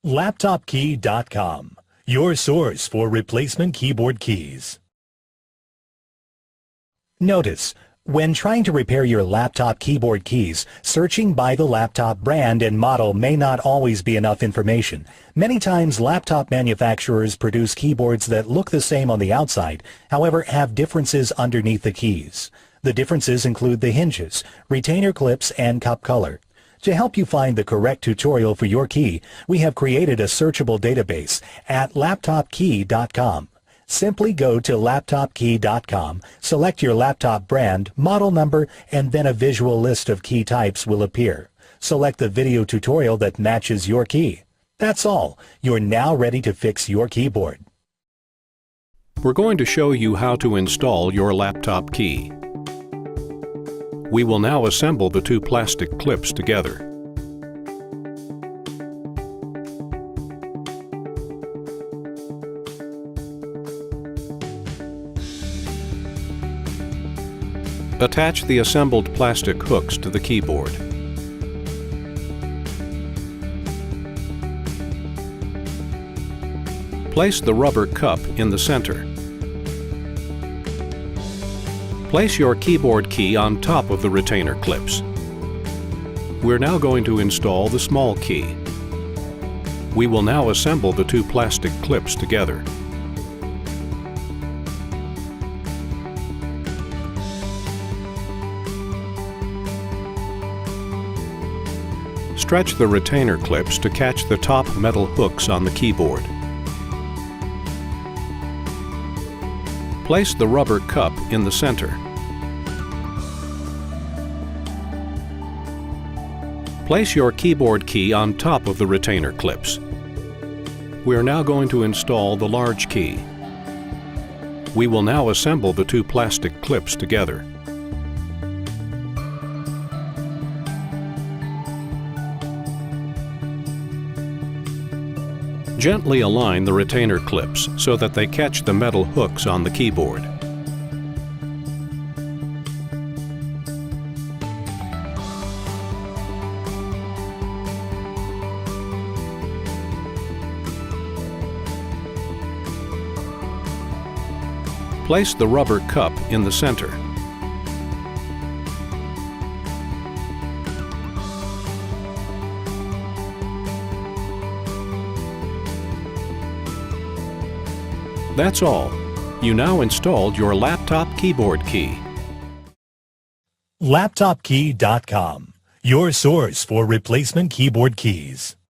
LaptopKey.com, your source for replacement keyboard keys. Notice, when trying to repair your laptop keyboard keys, searching by the laptop brand and model may not always be enough information. Many times laptop manufacturers produce keyboards that look the same on the outside, however have differences underneath the keys. The differences include the hinges, retainer clips, and cup color. To help you find the correct tutorial for your key, we have created a searchable database at LaptopKey.com. Simply go to LaptopKey.com, select your laptop brand, model number, and then a visual list of key types will appear. Select the video tutorial that matches your key. That's all. You're now ready to fix your keyboard. We're going to show you how to install your laptop key. We will now assemble the two plastic clips together. Attach the assembled plastic hooks to the keyboard. Place the rubber cup in the center. Place your keyboard key on top of the retainer clips. We're now going to install the small key. We will now assemble the two plastic clips together. Stretch the retainer clips to catch the top metal hooks on the keyboard. Place the rubber cup in the center. Place your keyboard key on top of the retainer clips. We are now going to install the large key. We will now assemble the two plastic clips together. Gently align the retainer clips so that they catch the metal hooks on the keyboard. Place the rubber cup in the center. That's all. You now installed your laptop keyboard key. LaptopKey.com, your source for replacement keyboard keys.